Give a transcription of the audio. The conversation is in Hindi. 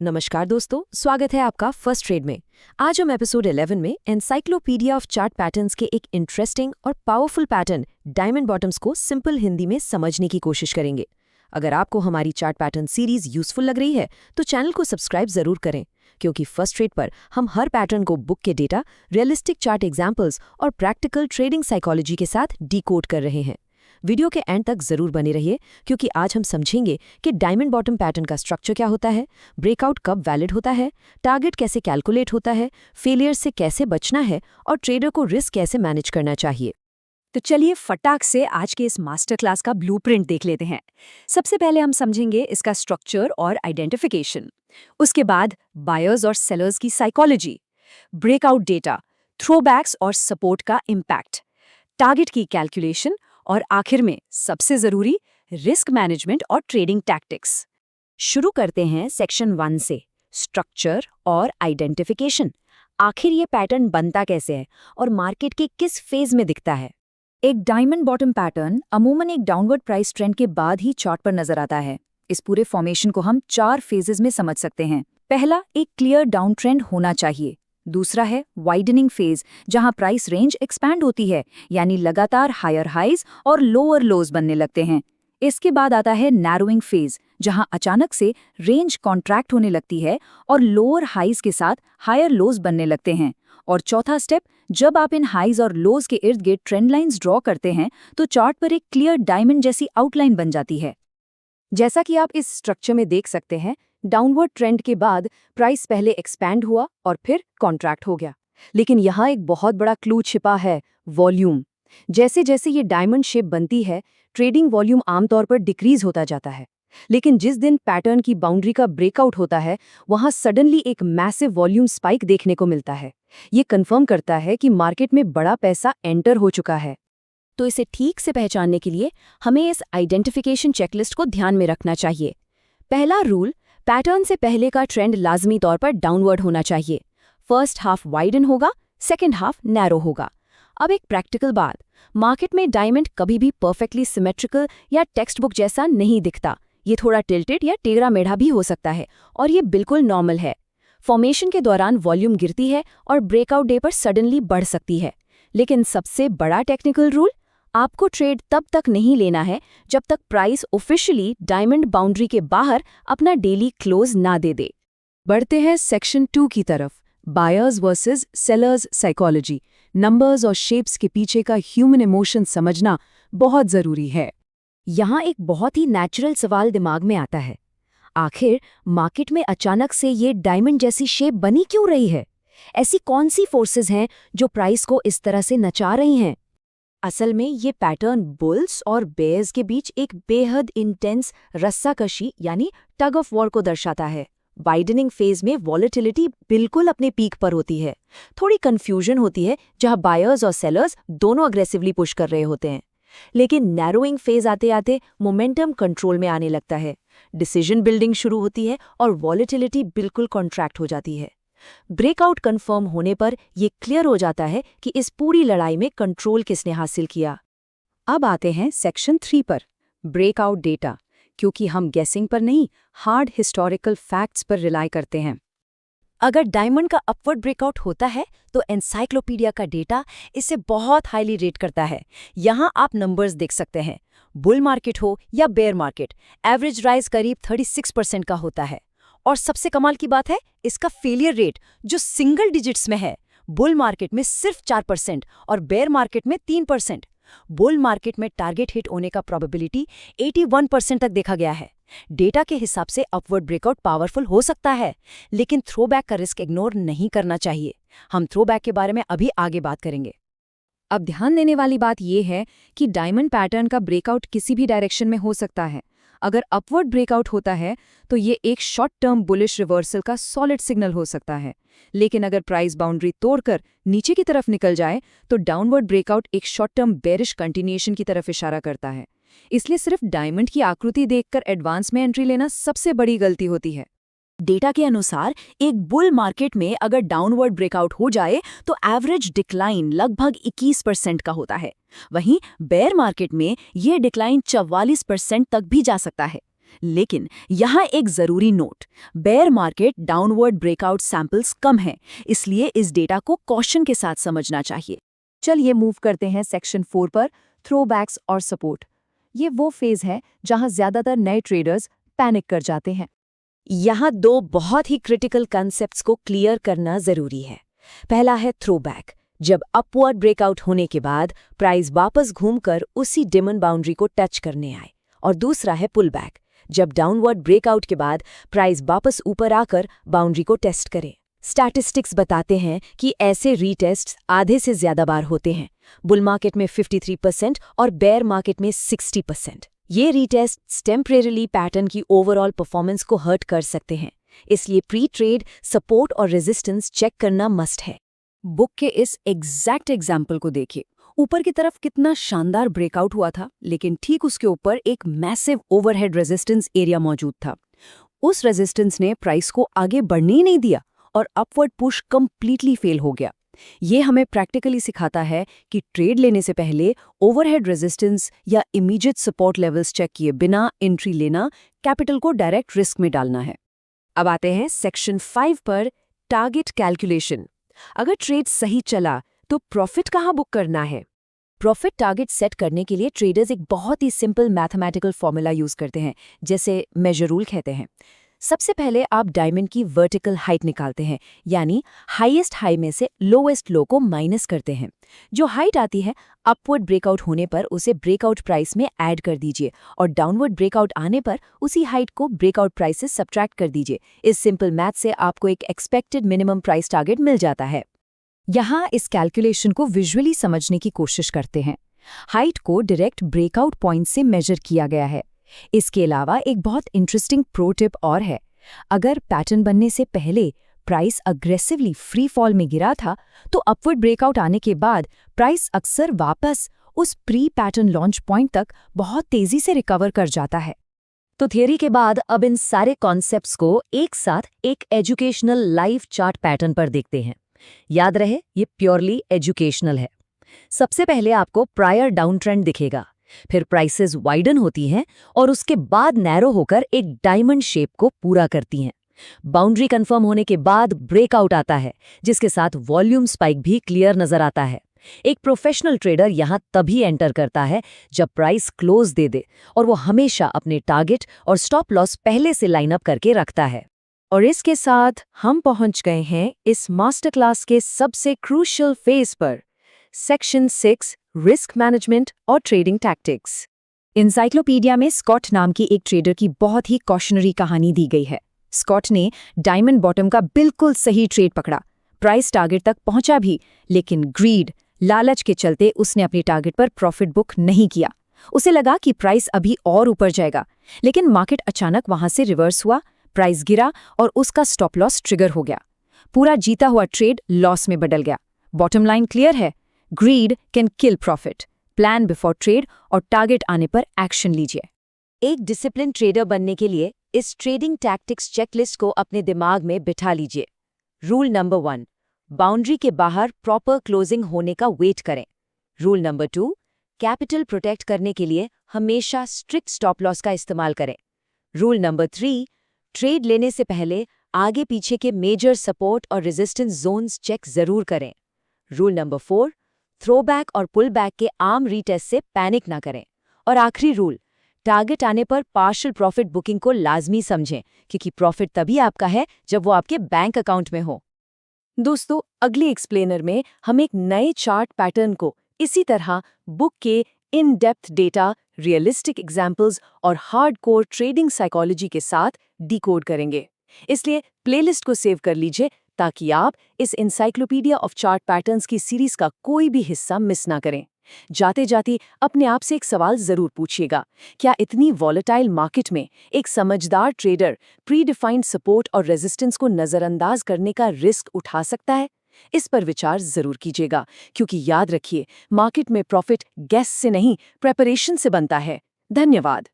नमस्कार दोस्तों, स्वागत है आपका फर्स्ट ट्रेड में। आज हम एपिसोड 11 में एनसाइक्लोपीडिया ऑफ चार्ट पैटर्न्स के एक इंटरेस्टिंग और पावरफुल पैटर्न डायमंड बॉटम्स को सिंपल हिंदी में समझने की कोशिश करेंगे। अगर आपको हमारी चार्ट पैटर्न सीरीज यूजफुल लग रही है तो चैनल को सब्सक्राइब जरूर करें, क्योंकि फर्स्ट ट्रेड पर हम हर पैटर्न को बुक के डेटा, रियलिस्टिक चार्ट एग्जाम्पल्स और प्रैक्टिकल ट्रेडिंग साइकोलॉजी के साथ डिकोड कर रहे हैं। वीडियो के एंड तक जरूर बने रहिए, क्योंकि आज हम समझेंगे कि डायमंड बॉटम पैटर्न का स्ट्रक्चर क्या होता है, ब्रेकआउट कब वैलिड होता है, टारगेट कैसे कैलकुलेट होता है, फेलियर से कैसे बचना है और ट्रेडर को रिस्क कैसे मैनेज करना चाहिए। तो चलिए फटाक से आज के इस मास्टर क्लास का ब्लूप्रिंट देख लेते हैं। सबसे पहले हम समझेंगे इसका स्ट्रक्चर और आइडेंटिफिकेशन, उसके बाद बायर्स और सेलर्स की साइकोलॉजी, ब्रेकआउट डेटा, थ्रोबैक्स और सपोर्ट का इम्पैक्ट, टारगेट की कैलकुलेशन और आखिर में सबसे जरूरी रिस्क मैनेजमेंट और ट्रेडिंग टैक्टिक्स। शुरू करते हैं सेक्शन 1 से, स्ट्रक्चर और आइडेंटिफिकेशन। आखिर ये पैटर्न बनता कैसे है और मार्केट के किस फेज में दिखता है। एक डायमंड बॉटम पैटर्न अमूमन एक डाउनवर्ड प्राइस ट्रेंड के बाद ही चार्ट पर नजर आता है। इस पूरे फॉर्मेशन को हम 4 फेजेस में समझ सकते हैं। पहला, एक क्लियर डाउन ट्रेंड होना चाहिए। दूसरा है वाइडनिंग फेज, जहां प्राइस रेंज एक्सपैंड होती है, यानी लगातार हायर हाइज और लोअर लोज बनने लगते हैं। इसके बाद आता है नैरोइंग फेज, जहां अचानक से रेंज कॉन्ट्रैक्ट होने लगती है और लोअर हाइज के साथ हायर लोज बनने लगते हैं। और चौथा स्टेप, जब आप इन हाइज और लोज के इर्द गिर्द ट्रेंड लाइंस ड्रॉ करते हैं तो चार्ट पर एक क्लियर डायमंड जैसी आउटलाइन बन जाती है। जैसा कि आप इस स्ट्रक्चर में देख सकते हैं, डाउनवर्ड ट्रेंड के बाद प्राइस पहले एक्सपैंड हुआ और फिर कॉन्ट्रैक्ट हो गया। लेकिन यहाँ एक बहुत बड़ा क्लू छिपा है, वॉल्यूम। जैसे जैसे ये डायमंड शेप बनती है, ट्रेडिंग वॉल्यूम आमतौर पर डिक्रीज होता जाता है। लेकिन जिस दिन पैटर्न की बाउंड्री का ब्रेकआउट होता है, वहाँ सडनली एक मैसिव वॉल्यूम स्पाइक देखने को मिलता है। ये कंफर्म करता है कि मार्केट में बड़ा पैसा एंटर हो चुका है। तो इसे ठीक से पहचानने के लिए हमें इस आइडेंटिफिकेशन चेकलिस्ट को ध्यान में रखना चाहिए। पहला रूल, पैटर्न से पहले का ट्रेंड लाजमी तौर पर डाउनवर्ड होना चाहिए। फर्स्ट हाफ वाइडन होगा, सेकेंड हाफ नैरो होगा। अब एक प्रैक्टिकल बात, मार्केट में डायमंड कभी भी परफेक्टली सिमेट्रिकल या टेक्स्ट बुक जैसा नहीं दिखता। ये थोड़ा टिल्टेड या टेढ़ा मेढ़ा भी हो सकता है, और ये बिल्कुल नॉर्मल है। फॉर्मेशन के दौरान वॉल्यूम गिरती है और ब्रेकआउट डे पर सडनली बढ़ सकती है। लेकिन सबसे बड़ा टेक्निकल रूल, आपको ट्रेड तब तक नहीं लेना है जब तक प्राइस ऑफिशियली डायमंड बाउंड्री के बाहर अपना डेली क्लोज ना दे दे। बढ़ते हैं सेक्शन 2 की तरफ, buyers versus sellers psychology. Numbers और शेप्स के पीछे का ह्यूमन इमोशन समझना बहुत जरूरी है। यहाँ एक बहुत ही नेचुरल सवाल दिमाग में आता है, आखिर मार्केट में अचानक से ये डायमंड जैसी शेप बनी क्यों रही है? ऐसी कौन सी फोर्सेस हैं जो प्राइस को इस तरह से नचा रही हैं? असल में ये पैटर्न बुल्स और बेयर्स के बीच एक बेहद इंटेंस रस्साकशी यानी टग ऑफ वॉर को दर्शाता है। वाइडनिंग फेज में वॉलेटिलिटी बिल्कुल अपने पीक पर होती है। थोड़ी कंफ्यूजन होती है जहां बायर्स और सेलर्स दोनों अग्रेसिवली पुश कर रहे होते हैं। लेकिन नैरोइंग फेज आते आते मोमेंटम कंट्रोल में आने लगता है, डिसीजन बिल्डिंग शुरू होती है और वॉलेटिलिटी बिल्कुल कॉन्ट्रैक्ट हो जाती है। ब्रेकआउट कंफर्म होने पर यह क्लियर हो जाता है कि इस पूरी लड़ाई में कंट्रोल किसने हासिल किया। अब आते हैं सेक्शन 3 पर, ब्रेकआउट डेटा, क्योंकि हम गेसिंग पर नहीं, हार्ड हिस्टोरिकल फैक्ट्स पर रिलाई करते हैं। अगर डायमंड का अपवर्ड ब्रेकआउट होता है तो एनसाइक्लोपीडिया का डेटा इसे बहुत हाईली रेट करता है। यहाँ आप नंबर्स देख सकते हैं। बुल मार्केट हो या बेयर मार्केट, एवरेज राइज करीब 36% का होता है। और सबसे कमाल की बात है इसका फेलियर रेट, जो सिंगल डिजिट्स में है। बुल मार्केट में सिर्फ 4% और बेयर मार्केट में 3%। बुल मार्केट में टारगेट हिट होने का प्रोबेबिलिटी 81% तक देखा गया है। डेटा के हिसाब से अपवर्ड ब्रेकआउट पावरफुल हो सकता है, लेकिन थ्रोबैक का रिस्क इग्नोर नहीं करना चाहिए। हम थ्रोबैक के बारे में अभी आगे बात करेंगे। अब ध्यान देने वाली बात यह है कि डायमंड पैटर्न का ब्रेकआउट किसी भी डायरेक्शन में हो सकता है। अगर अपवर्ड ब्रेकआउट होता है तो ये एक शॉर्ट टर्म बुलिश रिवर्सल का सॉलिड सिग्नल हो सकता है। लेकिन अगर प्राइस बाउंड्री तोड़कर नीचे की तरफ निकल जाए तो डाउनवर्ड ब्रेकआउट एक शॉर्ट टर्म बेरिश कंटिन्यूएशन की तरफ इशारा करता है। इसलिए सिर्फ डायमंड की आकृति देखकर एडवांस में एंट्री लेना सबसे बड़ी गलती होती है। डेटा के अनुसार एक बुल मार्केट में अगर डाउनवर्ड ब्रेकआउट हो जाए तो एवरेज डिक्लाइन लगभग 21% का होता है। वहीं बेयर मार्केट में ये डिक्लाइन 44% तक भी जा सकता है। लेकिन यहाँ एक जरूरी note, bear market downward breakout samples कम हैं, इसलिए इस डेटा को कॉशन के साथ समझना चाहिए। चलिए मूव करते हैं सेक्शन 4 पर, थ्रोबैक्स और सपोर्ट। ये वो फेज है जहां ज्यादातर नए ट्रेडर्स पैनिक कर जाते हैं। यहाँ दो बहुत ही क्रिटिकल कॉन्सेप्ट्स को क्लियर करना जरूरी है। पहला है थ्रोबैक, जब अपवर्ड ब्रेकआउट होने के बाद प्राइस वापस घूमकर उसी डिमांड बाउंड्री को टच करने आए, और दूसरा है पुलबैक, जब डाउनवर्ड ब्रेकआउट के बाद प्राइस वापस ऊपर आकर बाउंड्री को टेस्ट करे। स्टैटिस्टिक्स बताते हैं कि ऐसे रीटेस्ट्स आधे से ज्यादा बार होते हैं, बुल मार्केट में 53% और बेयर मार्केट में 60%। ये रीटेस्ट्स टेम्परेरीली पैटर्न की ओवरऑल परफॉर्मेंस को हर्ट कर सकते हैं, इसलिए प्री ट्रेड सपोर्ट और रेजिस्टेंस चेक करना मस्ट है। बुक के इस एग्जैक्ट एग्जाम्पल को देखिए। ऊपर की तरफ कितना शानदार ब्रेकआउट हुआ था, लेकिन ठीक उसके ऊपर एक मैसिव ओवरहेड रेजिस्टेंस एरिया मौजूद था। उस रेजिस्टेंस ने प्राइस को आगे बढ़ने ही नहीं दिया और अपवर्ड पुश कंप्लीटली फेल हो गया। ये हमें प्रैक्टिकली सिखाता है कि ट्रेड लेने से पहले ओवरहेड रेजिस्टेंस या इमीडिएट सपोर्ट लेवल्स चेक किए बिना एंट्री लेना कैपिटल को डायरेक्ट रिस्क में डालना है। अब आते हैं सेक्शन 5 पर, टारगेट कैलकुलेशन। अगर ट्रेड सही चला तो प्रॉफिट कहाँ बुक करना है? प्रॉफिट टारगेट सेट करने के लिए ट्रेडर्स एक बहुत ही सिंपल मैथमेटिकल फॉर्मूला यूज करते हैं, जैसे मेजर रूल कहते हैं। सबसे पहले आप डायमंड की वर्टिकल हाइट निकालते हैं, यानी हाईएस्ट हाई में से लोएस्ट लो को माइनस करते हैं। जो हाइट आती है अपवर्ड ब्रेकआउट होने पर उसे ब्रेकआउट प्राइस में ऐड कर दीजिए, और डाउनवर्ड ब्रेकआउट आने पर उसी हाइट को ब्रेकआउट प्राइस से सब्ट्रैक्ट कर दीजिए। इस सिंपल मैथ से आपको एक एक्सपेक्टेड मिनिमम प्राइस टारगेट मिल जाता है। यहाँ इस कैलकुलेशन को विजुअली समझने की कोशिश करते हैं। हाइट को डायरेक्ट ब्रेकआउट पॉइंट से मेजर किया गया है। इसके अलावा एक बहुत इंटरेस्टिंग प्रो टिप और है। अगर पैटर्न बनने से पहले प्राइस अग्रेसिवली फ्री फॉल में गिरा था, तो अपवर्ड ब्रेकआउट आने के बाद प्राइस अक्सर वापस उस प्री पैटर्न लॉन्च पॉइंट तक बहुत तेजी से रिकवर कर जाता है। तो थियरी के बाद अब इन सारे कॉन्सेप्ट्स को एक साथ एक एजुकेशनल लाइव चार्ट पैटर्न पर देखते हैं। याद रहे, ये प्योरली एजुकेशनल है। सबसे पहले आपको प्रायर डाउन ट्रेंड दिखेगा, फिर प्राइसेस वाइडन होती हैं और उसके बाद नैरो होकर एक डायमंड शेप को पूरा करती हैं। बाउंड्री कंफर्म होने के बाद ब्रेकआउट आता है, जिसके साथ वॉल्यूम स्पाइक भी क्लियर नजर आता है। एक प्रोफेशनल ट्रेडर यहां तभी एंटर करता है जब प्राइस क्लोज दे दे, और वो हमेशा अपने टारगेट और स्टॉप लॉस पहले से लाइन अप करके रखता है। और इसके साथ हम पहुंच गए हैं इस मास्टर क्लास के सबसे क्रूशियल फेज पर, सेक्शन 6, रिस्क मैनेजमेंट और ट्रेडिंग टैक्टिक्स। इंसाइक्लोपीडिया में स्कॉट नाम की एक ट्रेडर की बहुत ही कॉशनरी कहानी दी गई है। स्कॉट ने डायमंड बॉटम का बिल्कुल सही ट्रेड पकड़ा, प्राइस टारगेट तक पहुंचा भी, लेकिन ग्रीड, लालच के चलते उसने अपनी टारगेट पर प्रॉफिट बुक नहीं किया। उसे लगा कि प्राइस अभी और ऊपर जाएगा, लेकिन मार्केट अचानक वहां से रिवर्स हुआ, प्राइस गिरा और उसका स्टॉप लॉस ट्रिगर हो गया। पूरा जीता हुआ ट्रेड लॉस में बदल गया। बॉटम लाइन क्लियर है, greed can kill profit. Plan before trade और टारगेट आने पर एक्शन लीजिए। एक डिसिप्लिन ट्रेडर बनने के लिए इस ट्रेडिंग टैक्टिक्स चेकलिस्ट को अपने दिमाग में बिठा लीजिए। रूल नंबर 1, बाउंड्री के बाहर प्रॉपर क्लोजिंग होने का वेट करें। रूल नंबर 2, कैपिटल प्रोटेक्ट करने के लिए हमेशा स्ट्रिक्ट स्टॉप लॉस का इस्तेमाल करें। रूल नंबर 3, ट्रेड लेने से पहले आगे पीछे के मेजर सपोर्ट और रेजिस्टेंस जोन्स चेक जरूर करें। रूल नंबर 4, थ्रोबैक और पुलबैक के आर्म रीटेस्ट से पैनिक ना करें। और आखिरी रूल, टारगेट आने पर पार्शियल प्रॉफिट बुकिंग को लाजमी समझें, क्योंकि प्रॉफिट तभी आपका है जब वो आपके बैंक अकाउंट में हो। दोस्तों, अगले एक्सप्लेनर में हम एक नए चार्ट पैटर्न को इसी तरह बुक के in depth data, realistic examples और हार्डकोर ट्रेडिंग साइकोलॉजी के साथ डिकोड करेंगे। इसलिए प्लेलिस्ट को सेव कर लीजिए ताकि आप इस एनसाइक्लोपीडिया ऑफ चार्ट पैटर्न्स की सीरीज का कोई भी हिस्सा मिस ना करें। जाते जाते अपने आप से एक सवाल जरूर पूछिएगा, क्या इतनी वॉलेटाइल मार्केट में एक समझदार ट्रेडर प्री डिफाइंड सपोर्ट और रेजिस्टेंस को नजरअंदाज करने का रिस्क उठा सकता है? इस पर विचार जरूर कीजिएगा, क्योंकि याद रखिए, मार्केट में प्रॉफिट गेस से नहीं, प्रेपरेशन से बनता है। धन्यवाद।